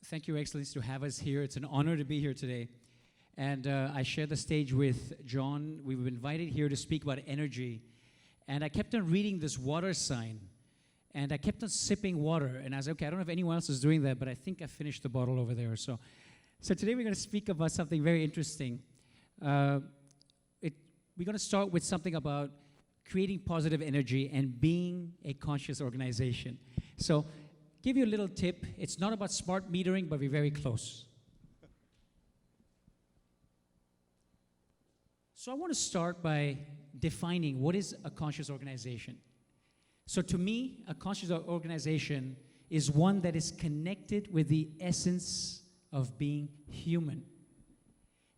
Thank you, Excellency, to have us here. It's an honor to be here today. And I share the stage with John. We were invited here to speak about energy. And I kept on reading this water sign. And I kept on sipping water. And I was like, okay, I don't know if anyone else is doing that, but I think I finished the bottle over there. So today we're going to speak about something very interesting. We're going to start with something about creating positive energy and being a conscious organization. So give you a little tip. It's not about smart metering, but we're very close. So I want to start by defining what is a conscious organization. So to me, a conscious organization is one that is connected with the essence of being human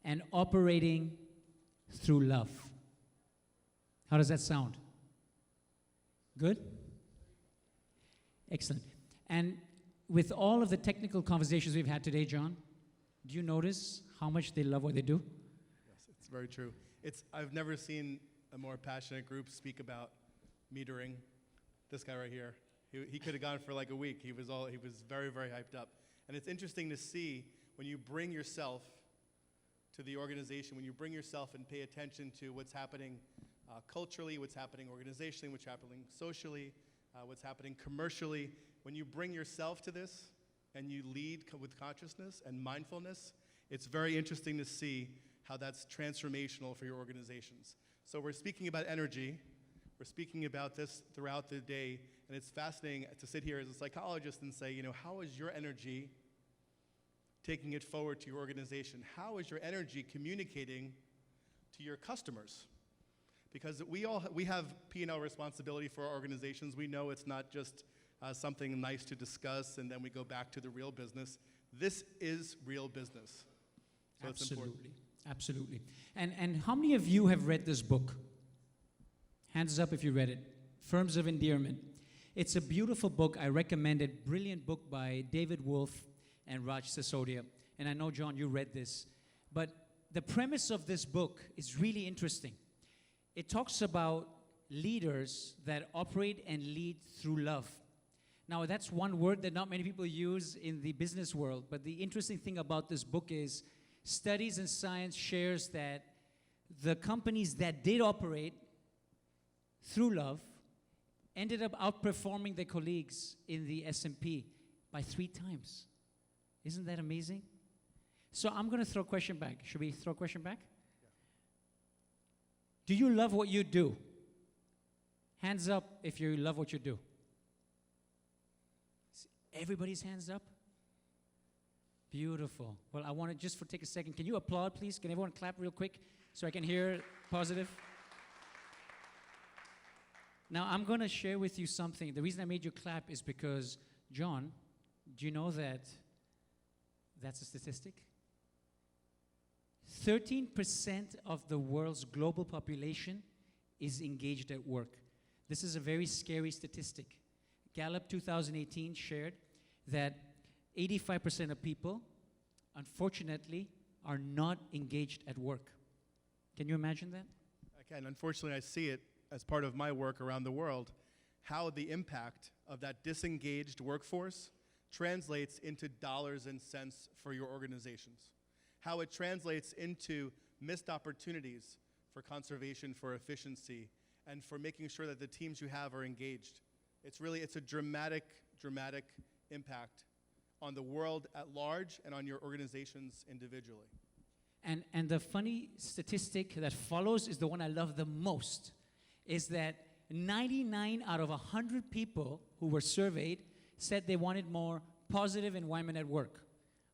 and operating through love. How does that sound? Good? Excellent. And with all of the technical conversations we've had today, John, do you notice how much they love what they do? Yes, it's very true. I've never seen a more passionate group speak about metering. This guy right here, he could have gone for like a week. He was very, very hyped up. And it's interesting to see when you bring yourself to the organization, when you bring yourself and pay attention to what's happening culturally, what's happening organizationally, what's happening socially, what's happening commercially. When you bring yourself to this and you lead with consciousness and mindfulness, it's very interesting to see how that's transformational for your organizations. So we're speaking about energy. We're speaking about this throughout the day, and it's fascinating to sit here as a psychologist and say, how is your energy taking it forward to your organization? How is your energy communicating to your customers? Because we have P&L responsibility for our organizations. We know it's not just something nice to discuss and then we go back to the real business. This is real business. So Absolutely. It's important. Absolutely. And how many of you have read this book? Hands up if you read it. Firms of Endearment. It's a beautiful book. I recommend it. Brilliant book by David Wolf and Raj Sisodia. And I know, John, you read this. But the premise of this book is really interesting. It talks about leaders that operate and lead through love. Now, that's one word that not many people use in the business world. But the interesting thing about this book is studies and science shares that the companies that did operate through love ended up outperforming their colleagues in the S&P by 3 times. Isn't that amazing? So I'm going to throw a question back. Should we throw a question back? Do you love what you do? Hands up if you love what you do. Everybody's hands up? Beautiful. Well, I want to just take a second. Can you applaud, please? Can everyone clap real quick so I can hear positive? Now, I'm going to share with you something. The reason I made you clap is because, John, do you know that that's a statistic? 13% of the world's global population is engaged at work. This is a very scary statistic. Gallup 2018 shared that 85% of people, unfortunately, are not engaged at work. Can you imagine that? I can. Unfortunately, I see it as part of my work around the world, how the impact of that disengaged workforce translates into dollars and cents for your organizations. How it translates into missed opportunities for conservation, for efficiency, and for making sure that the teams you have are engaged. It's a dramatic impact on the world at large and on your organizations individually. And the funny statistic that follows is the one I love the most, is that 99 out of 100 people who were surveyed said they wanted more positive environment at work.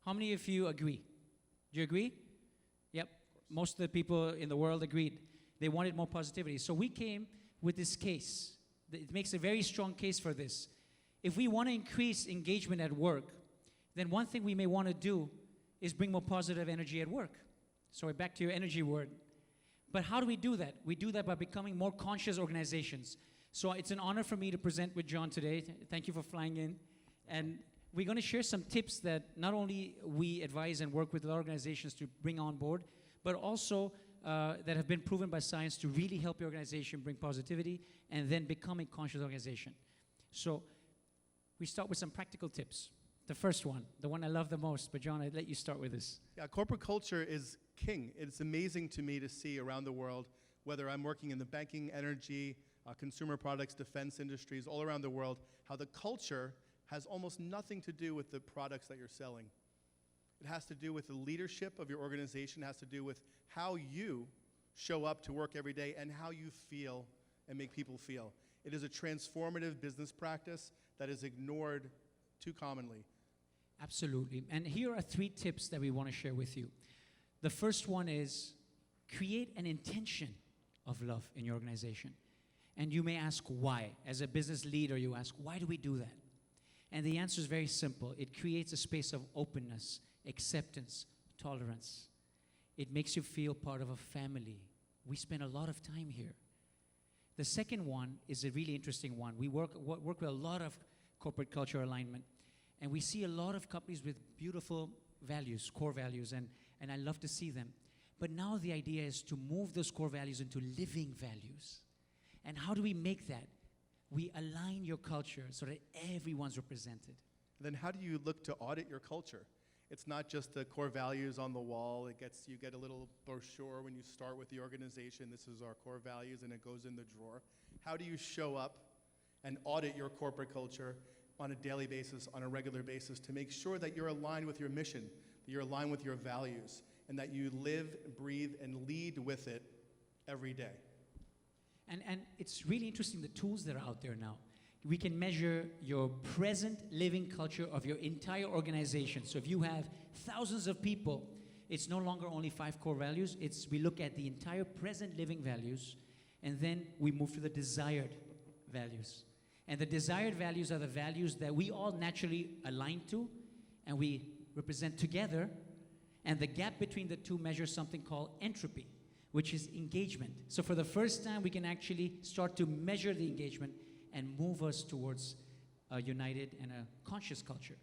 How many of you agree? Do you agree? Yep. Most of the people in the world agreed. They wanted more positivity. So we came with this case. It makes a very strong case for this. If we want to increase engagement at work, then one thing we may want to do is bring more positive energy at work. So we're back to your energy word. But how do we do that? We do that by becoming more conscious organizations. So it's an honor for me to present with John today. Thank you for flying in. And we're going to share some tips that not only we advise and work with organizations to bring on board, but also that have been proven by science to really help your organization bring positivity and then become a conscious organization. So we start with some practical tips. The first one, the one I love the most. But John, I'd let you start with this. Yeah, corporate culture is king. It's amazing to me to see around the world, whether I'm working in the banking, energy, consumer products, defense industries, all around the world, how the culture has almost nothing to do with the products that you're selling. It has to do with the leadership of your organization, it has to do with how you show up to work every day and how you feel and make people feel. It is a transformative business practice that is ignored too commonly. Absolutely. And here are 3 tips that we want to share with you. The first one is create an intention of love in your organization. And you may ask why. As a business leader, you ask, why do we do that? And the answer is very simple. It creates a space of openness, acceptance, tolerance. It makes you feel part of a family. We spend a lot of time here. The second one is a really interesting one. We work with a lot of corporate culture alignment, and we see a lot of companies with beautiful values, core values, and I love to see them. But now the idea is to move those core values into living values. And how do we make that? We align your culture so that everyone's represented. Then how do you look to audit your culture? It's not just the core values on the wall. You get a little brochure when you start with the organization. This is our core values, and it goes in the drawer. How do you show up and audit your corporate culture on a daily basis, on a regular basis, to make sure that you're aligned with your mission, that you're aligned with your values, and that you live, breathe, and lead with it every day? And it's really interesting, the tools that are out there now. We can measure your present living culture of your entire organization. So if you have thousands of people, it's no longer only 5 core values. We look at the entire present living values, and then we move to the desired values. And the desired values are the values that we all naturally align to, and we represent together. And the gap between the two measures something called entropy, which is engagement. So for the first time, we can actually start to measure the engagement and move us towards a united and a conscious culture.